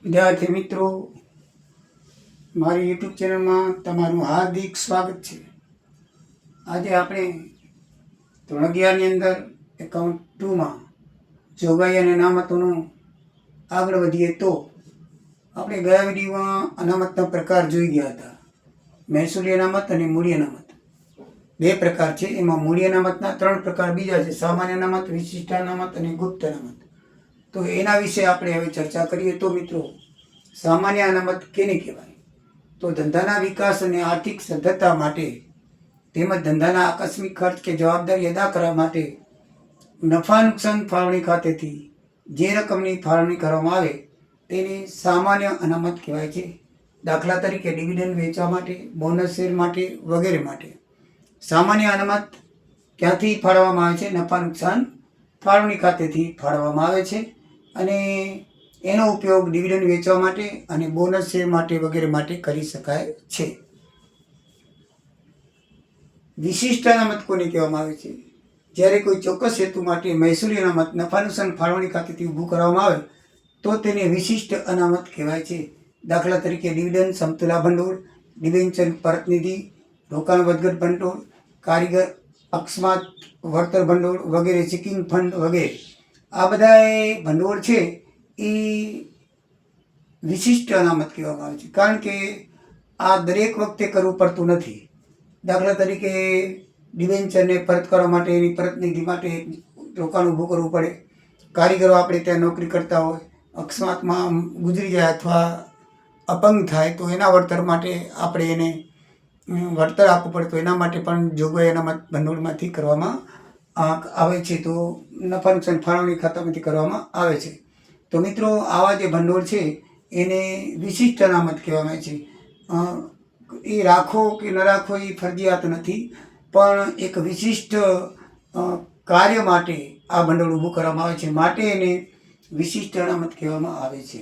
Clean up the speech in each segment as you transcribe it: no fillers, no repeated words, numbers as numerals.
વિદ્યાર્થી મિત્રો, મારી યુટ્યુબ ચેનલમાં તમારું હાર્દિક સ્વાગત છે. આજે આપણે ધોરણ 11ની અંદર એકાઉન્ટ 2માં જોગવાઈ અને અનામતોનું આગળ વધીએ તો આપણે ગયા વિડીયોમાં અનામતના પ્રકાર જોઈ ગયા હતા. મહેસૂલી અનામત અને મૂડી અનામત બે પ્રકાર છે. એમાં મૂડી અનામતના 3 પ્રકાર બીજા છે: સામાન્ય અનામત, વિશિષ્ટ અનામત અને ગુપ્ત અનામત. તો એના વિશે આપણે હવે ચર્ચા કરીએ. તો મિત્રો, સામાન્ય અનામત કેને કહેવાય? તો ધંધાના વિકાસ અને આર્થિક સદ્ધરતા માટે તેમજ ધંધાના આકસ્મિક ખર્ચ કે જવાબદારી અદા કરવા માટે નફા નુકસાન ફાળવણી ખાતેથી જે રકમની ફાળવણી કરવામાં આવે તેને સામાન્ય અનામત કહેવાય છે. દાખલા તરીકે ડિવિડન્ડ વેચવા માટે, બોનસ શેર માટે વગેરે માટે. સામાન્ય અનામત ક્યાંથી ફાળવવામાં આવે છે? નફા નુકસાન ફાળવણી ખાતેથી ફાળવવામાં આવે છે અને એનો ઉપયોગ ડિવિડન્ડ વેચવા માટે અને બોનસ શેર માટે વગેરે માટે કરી શકાય છે. વિશિષ્ટ અનામત કોને કહેવામાં આવે છે? જ્યારે કોઈ ચોક્કસ હેતુ માટે મહેસૂલી અનામત નફા નુકસાન ફાળવણી ખાતેથી ઊભું કરવામાં આવે તો તેને વિશિષ્ટ અનામત કહેવાય છે. દાખલા તરીકે ડિવિડન્ડ, સમતુલા ભંડોળ, ડિબેન્ચર પરતનિધિ, રોકાણ વધઘટ ભંડોળ, કારીગર અકસ્માત વળતર ભંડોળ વગેરે, ચેકિંગ ફંડ વગેરે. આ બધા ભંડોળ છે એ વિશિષ્ટ અનામત કહેવામાં આવે છે, કારણ કે આ દરેક વખતે કરવું પડતું નથી. દાખલા તરીકે ડિબેન્ચરને પરત કરવા માટે, એની પરતનિધિ માટે રોકાણ ઊભું કરવું પડે. કારીગરો આપણે ત્યાં નોકરી કરતા હોય, અકસ્માતમાં ગુજરી જાય અથવા અપંગ થાય તો એના વળતર માટે આપણે એને વળતર આપવું પડે, તો એના માટે પણ જોગવાઈ અનામત ભંડોળમાંથી કરવામાં આવે છે. તો નફા નુકસાન ફાળવણી ખાતામાંથી કરવામાં આવે છે. તો મિત્રો, આવા જે ભંડોળ છે એને વિશિષ્ટ અનામત કહેવામાં આવે છે. એ રાખો કે ન રાખો એ ફરજિયાત નથી, પણ એક વિશિષ્ટ કાર્ય માટે આ ભંડોળ ઊભું કરવામાં આવે છે, માટે એને વિશિષ્ટ અનામત કહેવામાં આવે છે.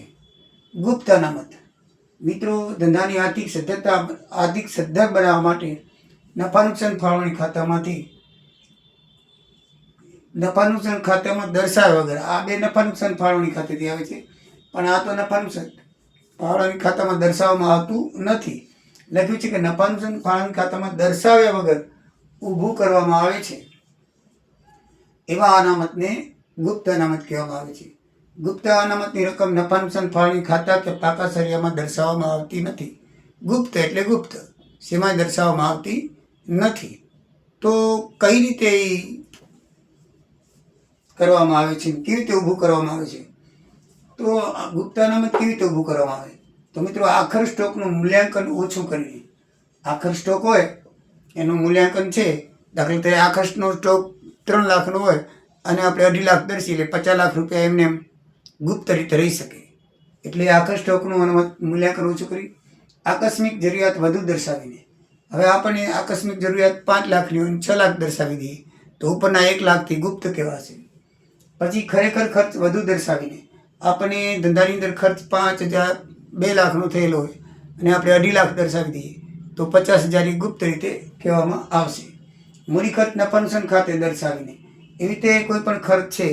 ગુપ્ત અનામત મિત્રો, ધંધાની આર્થિક સદ્ધર બનાવવા માટે નફા નુકસાન ફાળવણી ખાતામાંથી નફા નુકસાન ખાતામાં દર્શાવ્યા વગર, આ બે નફા નુકસાન ફાળવણી ખાતેથી આવે છે, પણ આ તો નફા નુકસાન ફાળવણી ખાતામાં દર્શાવવામાં આવતું નથી. લખ્યું છે કે નફા નુકસાન ફાળવણી ખાતામાં દર્શાવ્યા વગર ઊભું કરવામાં આવે છે, એવા અનામતને ગુપ્ત અનામત કહેવામાં આવે છે. ગુપ્ત અનામતની રકમ નફા નુકસાન ફાળવણી ખાતા કે પાકા સરિયામાં દર્શાવવામાં આવતી નથી. ગુપ્ત એટલે ગુપ્ત, શેમાં દર્શાવવામાં આવતી નથી. તો કઈ રીતે કરવામાં આવે છે, કેવી રીતે ઊભું કરવામાં આવે છે? તો ગુપ્ત અનામત કેવી રીતે ઊભું કરવામાં આવે? તો મિત્રો, આખર સ્ટોકનું મૂલ્યાંકન ઓછું કરીને, આખર સ્ટોક હોય એનું મૂલ્યાંકન છે. દાખલા તરીકે આખરનો સ્ટોક 3 લાખનો હોય અને આપણે 2.5 લાખ દર્શી, એટલે 50 લાખ રૂપિયા એમને ગુપ્ત રીતે રહી શકે. એટલે આખર સ્ટોકનું મૂલ્યાંકન ઓછું કરી આકસ્મિક જરૂરિયાત વધુ દર્શાવીને, હવે આપણને આકસ્મિક જરૂરિયાત 5 લાખની હોય 6 લાખ દર્શાવી દઈએ તો ઉપરના 1 લાખથી ગુપ્ત કહેવાશે. પછી ખરેખર ખર્ચ વધુ દર્શાવીને, આપણે ધંધાની અંદર ખર્ચ 5,000 2 લાખનો થયેલો હોય અને આપણે 2.5 લાખ દર્શાવી દઈએ તો 50,000 ગુપ્ત રીતે કહેવામાં આવશે. મૂડી ખર્ચ નફા નુકસાન ખાતે દર્શાવીને, એવી રીતે કોઈ પણ ખર્ચ છે,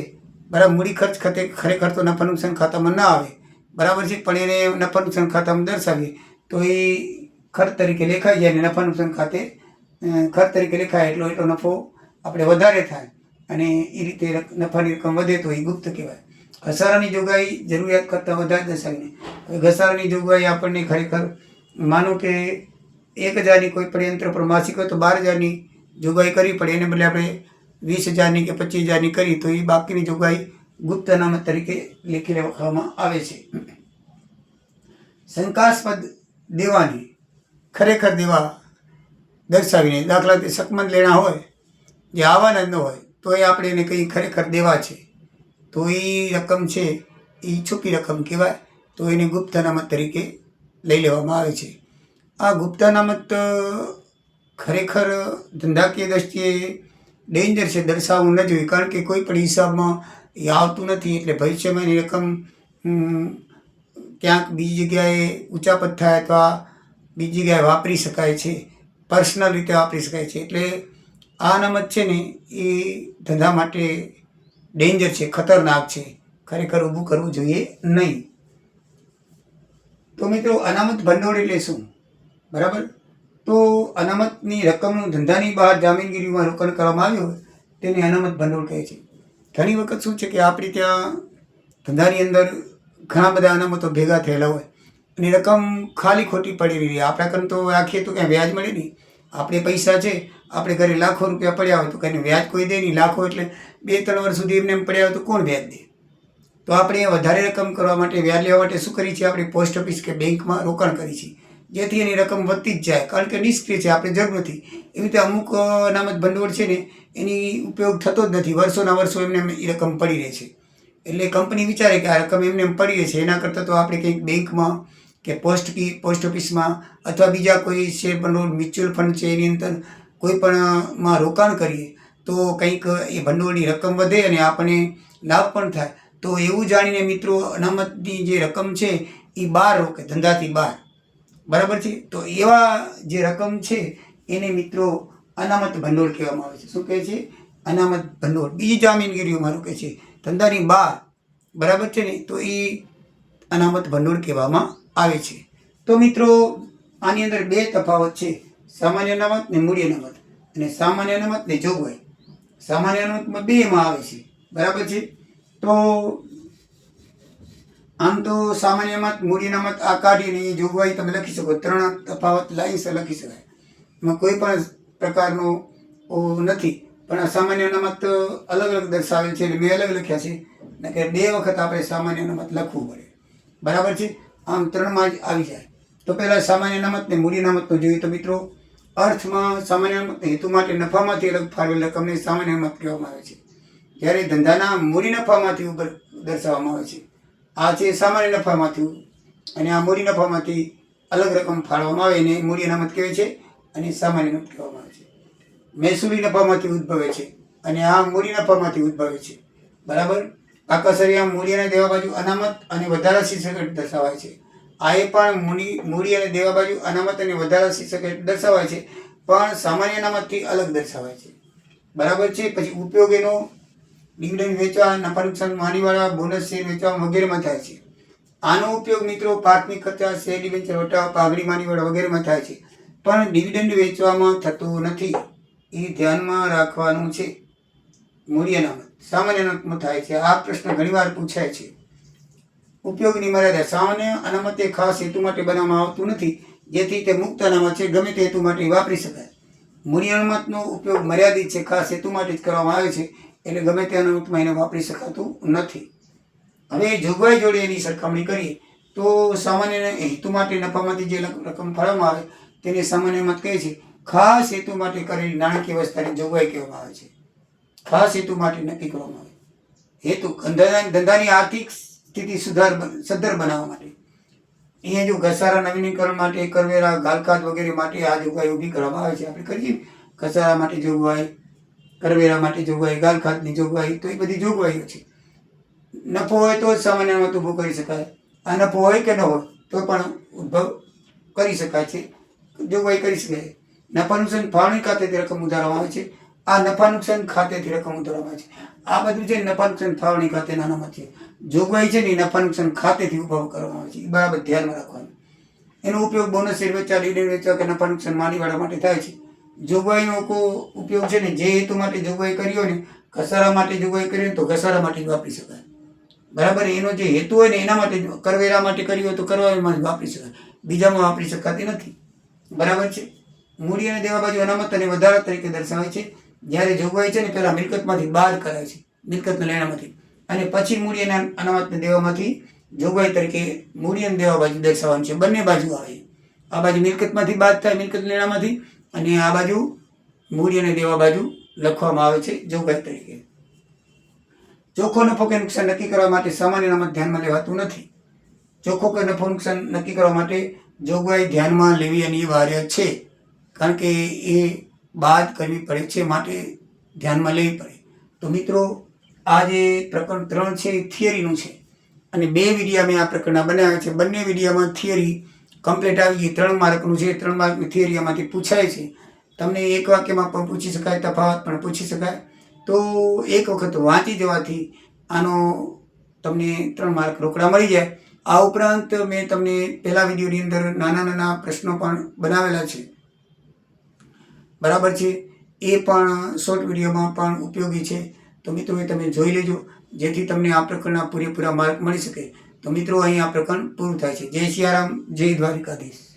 બરાબર, મૂડી ખર્ચ ખાતે ખરેખર તો નફા નુકસાન ખાતામાં ન આવે, બરાબર છે, પણ એને નફા નુકસાન ખાતામાં દર્શાવીએ તો એ ખર્ચ તરીકે લેખાઈ જાય અને નફા નુકસાન ખાતે ખર્ચ તરીકે લેખાય એટલો નફો આપણે વધારે થાય અને એ રીતે નફાની રકમ વધે તો એ ગુપ્ત કહેવાય. ઘસારાની જોગવાઈ જરૂરિયાત કરતાં વધારે દર્શાવીને, હવે ઘસારાની જોગવાઈ આપણને ખરેખર માનો કે 1,000ની કોઈ પણ યંત્ર પર માસિક હોય તો 12,000ની જોગવાઈ કરવી પડે, એને બદલે આપણે 20,000ની કે 25,000ની કરી તો એ બાકીની જોગવાઈ ગુપ્ત અનામત તરીકે લેખી લખવામાં આવે છે. શંકાસ્પદ દેવાની ખરેખર દેવા દર્શાવીને, દાખલા તરીકે શકમંદ લેણા હોય જે આવવાના ન હોય તો એ આપણે એને કંઈ ખરેખર દેવા છે તો એ રકમ છે એ છુપી રકમ કહેવાય, તો એને ગુપ્ત અનામત તરીકે લઈ લેવામાં આવે છે. આ ગુપ્ત અનામત ખરેખર ધંધાકીય દ્રષ્ટિએ ડેન્જર છે, દર્શાવવું ન જોઈએ, કારણ કે કોઈ પણ હિસાબમાં એ આવતું નથી. એટલે ભવિષ્યમાં એની રકમ ક્યાંક બીજી જગ્યાએ ઉચાપત થાય અથવા બીજી જગ્યાએ વાપરી શકાય છે, પર્સનલ રીતે વાપરી શકાય છે. એટલે આ અનામત છે ને એ ધંધા માટે ડેન્જર છે, ખતરનાક છે, ખરેખર ઊભું કરવું જોઈએ નહીં. તો મિત્રો અનામત ભંડોળ એટલે શું? બરાબર, તો અનામતની રકમનું ધંધાની બહાર જામીનગીરીમાં રોકાણ કરવામાં આવ્યું હોય તેને અનામત ભંડોળ કહે છે. ઘણી વખત શું છે કે આપણી ત્યાં ધંધાની અંદર ઘણા બધા અનામતો ભેગા થયેલા હોય અને રકમ ખાલી ખોટી પડી રહી. આપણા કરતાં તો રાખીએ તો ક્યાંય વ્યાજ મળે નહીં. આપણે પૈસા છે, આપણે ઘરે લાખો રૂપિયા પડ્યા હોય તો કંઈ વ્યાજ કોઈ દે નહીં. લાખો એટલે 2-3 વર્ષ સુધી એમને એમ પડ્યા હોય તો કોણ વ્યાજ દે? તો આપણે વધારે રકમ કરવા માટે, વ્યાજ લેવા માટે શું કરી છે? આપણે પોસ્ટ ઓફિસ કે બેંકમાં રોકાણ કરી છે, જેથી એની રકમ વધતી જ જાય, કારણ કે નિષ્ક્રિય છે, આપણે જરૂર નથી. એવી રીતે અમુક અનામત ભંડોળ છે ને એની ઉપયોગ થતો જ નથી, વર્ષોના વર્ષો એમને એ રકમ પડી રહે છે. એટલે કંપની વિચારે કે આ રકમ એમને પડી રહે છે, એના કરતાં તો આપણે કંઈક બેંકમાં કે પોસ્ટ ઓફિસમાં અથવા બીજા કોઈ શેર ભંડોળ, મ્યુચ્યુઅલ ફંડ છે એની અંદર કોઈ પણમાં રોકાણ કરીએ તો કંઈક એ ભંડોળની રકમ વધે અને આપણને લાભ પણ થાય. તો એવું જાણીને મિત્રો અનામતની જે રકમ છે એ બહાર રોકે, ધંધાથી બહાર. બરાબર છે, તો એવા જે રકમ છે એને મિત્રો અનામત ભંડોળ કહેવામાં આવે છે. શું કહે છે? અનામત ભંડોળ. બીજી જામીનગીરીઓમાં રોકે છે, ધંધાની બહાર. બરાબર છે ને, તો એ અનામત ભંડોળ કહેવામાં આવે છે. તો મિત્રો આની અંદર 2 તફાવત છે, સામાન્ય અનામત ને મૂડી અનામત. અને સામાન્ય અનામત ને જોગવાઈ. સામાન્ય અનામતમાં 2માં આવે છે. બરાબર છે, તો આમ તો સામાન્ય અનામત, મૂડી અનામત આ કાઢીને એ જોગવાઈ તમે લખી શકો. 3 તફાવત લાઈનસર લખી શકાય, એમાં કોઈ પણ પ્રકારનો નથી. પણ આ સામાન્ય અનામત અલગ અલગ દર્શાવેલ છે એટલે મેં અલગ લખ્યા છે, ને કે 2 વખત આપણે સામાન્ય અનામત લખવું પડે. બરાબર છે, આમ 3માં જ આવી જાય. તો પહેલાં સામાન્ય અનામત ને મૂડી અનામતનો જોઈએ તો મિત્રો અર્થમાં સામાન્ય અનામત હેતુ માટે નફામાંથી અલગ ફાળવેલ રકમને સામાન્ય અનામત કહેવામાં આવે છે, જ્યારે ધંધાના મૂડી નફામાંથી દર્શાવવામાં આવે છે. આ છે સામાન્ય નફામાંથી, અને આ મૂડી નફામાંથી અલગ રકમ ફાળવવામાં આવે એને મૂડી અનામત કહેવાય છે અને સામાન્ય અનામત કહેવામાં આવે છે. મહેસૂલી નફામાંથી ઉદ્ભવે છે અને આ મૂડી નફામાંથી ઉદ્ભવે છે. બરાબર, આકસરિયા મૂડી અને દેવા બાજુ અનામત અને વધારા શીર્ષક દર્શાવાય છે. આ એ પણ મૂડી અને દેવા બાજુ અનામત અને વધારા શીર્ષક દર્શાવાય છે, પણ સામાન્ય અનામતથી અલગ દર્શાવાય છે. બરાબર છે. પછી ઉપયોગ એનો ડિવિડન્ડ વેચવા, નફા નુકસાન માનીવાળા, બોનસ શેર વેચવા વગેરેમાં થાય છે. આનો ઉપયોગ મિત્રો પ્રાથમિક ખર્ચા, શેર ડિબેન્ચર વટાવા, પાઘડી માનીવાળા વગેરેમાં થાય છે, પણ ડિવિડન્ડ વેચવામાં થતું નથી. એ ધ્યાનમાં રાખવાનું છે. મૂડી અનામત સામાન્ય અનામતમાં થાય છે. આ પ્રશ્ન ઘણીવાર પૂછાય છે. ઉપયોગની મર્યાદા. સામાન્ય અનામત એ ખાસ હેતુ માટે બનાવવામાં આવતું નથી, જેથી તે મુક્ત અનામત છે, ગમે તે હેતુ માટે વાપરી શકાય. મૂડી અનામતનો ઉપયોગ મર્યાદિત છે, ખાસ હેતુ માટે જ કરવામાં આવે છે, એટલે ગમે તે અનામતમાં એને વાપરી શકાતું નથી. હવે જોગવાઈ જોડે એની સરખામણી કરીએ તો સામાન્ય હેતુ માટે નફામાંથી જે રકમ ફાળવવામાં આવે તેને સામાન્ય અનામત કહે છે. ખાસ હેતુ માટે કરેલી નાણાકીય વ્યવસ્થાની જોગવાઈ કહેવામાં આવે છે. ખાસ હેતુ માટે નક્કી કરવામાં આવે. હેતુ ધંધાની આર્થિક સ્થિતિ સદ્ધર બનાવવા માટે. અહીંયા જો ઘસારા નવીનીકરણ માટે, કરવેરા, ગાલખાત વગેરે માટે આ જોગવાઈ ઊભી કરવામાં આવે છે. આપણે કરીએ ઘસારા માટે જોગવાઈ, કરવેરા માટે જોગવાઈ, ગાલખાતની જોગવાઈ, તો એ બધી જોગવાઈઓ છે. નફો હોય તો જ સામાન્ય અનામત ઊભું કરી શકાય. આ નફો હોય કે ન હોય તો પણ ઉદ્ભવ કરી શકાય છે, જોગવાઈ કરી શકાય. નફા નુકસાન ફાળવણી ખાતેથી રકમ ઉધારવામાં આવે છે. આ નફા નુકસાન ખાતેથી રકમ ઉધારવામાં આવે છે. આ બધું છે નફા નુકસાન ફાળવણી ખાતેના અનામત છે. જોગવાઈ છે ને નફા નુકસાન ખાતેથી ઉભો કરવામાં આવે છે, એ બરાબર ધ્યાનમાં રાખવાનું. એનો ઉપયોગ બોનસ શેર વેચવા, ડિવિડન્ડ વેચવા કે નફા નુકસાન માનીવાળા માટે થાય છે. જોગવાઈનો ઉપયોગ છે ને જે હેતુ માટે જોગવાઈ કરી હોય ને, ઘસારા માટે જોગવાઈ કરી હોય તો ઘસારા માટે જ વાપરી શકાય. બરાબર, એનો જે હેતુ હોય ને એના માટે, કરવેરા માટે કરી હોય તો કરવેરામાં જ વાપરી શકાય, બીજામાં વાપરી શકાતી નથી. બરાબર છે. મૂડી અને દેવા બાજુ અનામત અને વધારા તરીકે દર્શાવાય છે. જ્યારે જોગવાઈ છે ને પહેલા મિલકતમાંથી બાદ કરાય છે, મિલકતના લેણામાંથી, અને પછી મૂડી અને અનામતને દેવામાંથી જોગવાઈ તરીકે મૂડી અને દેવા બાજુ દર્શાવવાનું છે. બંને બાજુ આવે. આ બાજુ મિલકતમાંથી બાદ થાય, મિલકત લેણામાંથી, અને આ બાજુ મૂડી અને દેવા બાજુ લખવામાં આવે છે જોગવાઈ તરીકે. ચોખ્ખો નફો કે નુકસાન નક્કી કરવા માટે સામાન્ય અનામત ધ્યાનમાં લેવાતું નથી. ચોખ્ખો કે નફો નુકસાન નક્કી કરવા માટે જોગવાઈ ધ્યાનમાં લેવી અનિવાર્ય છે, કારણ કે એ બાદ કરવી પડે છે, માટે ધ્યાનમાં લેવી પડે. તો મિત્રો આ જે પ્રકરણ 3 છે એ થિયરીનું છે, અને 2 વિડીયા મેં આ પ્રકરણના બનાવ્યા છે. બંને વિડીયામાં થિયરી કમ્પ્લીટ આવી ગઈ. 3 માર્કનું છે. 3 માર્કની થિયરી આમાંથી પૂછાય છે. તમને એક વાક્યમાં પણ પૂછી શકાય, તફાવત પણ પૂછી શકાય. તો એક વખત વાંચી જવાથી આનો તમને 3 માર્ક રોકડા મળી જાય. આ ઉપરાંત મેં તમને પહેલા વિડીયોની અંદર નાના નાના પ્રશ્નો પણ બનાવેલા છે, બરાબર છે. એ પણ શોર્ટ વિડીયોમાં પણ ઉપયોગી છે. તો મિત્રો એ તમે જોઈ લેજો, જેથી તમને આ પ્રકારના પૂરેપૂરા માર્ક મળી શકે. તો મિત્રો અહીં આ પ્રકરણ પૂરું થાય છે. જય સિયારામ, જય દ્વારિકાધીશ.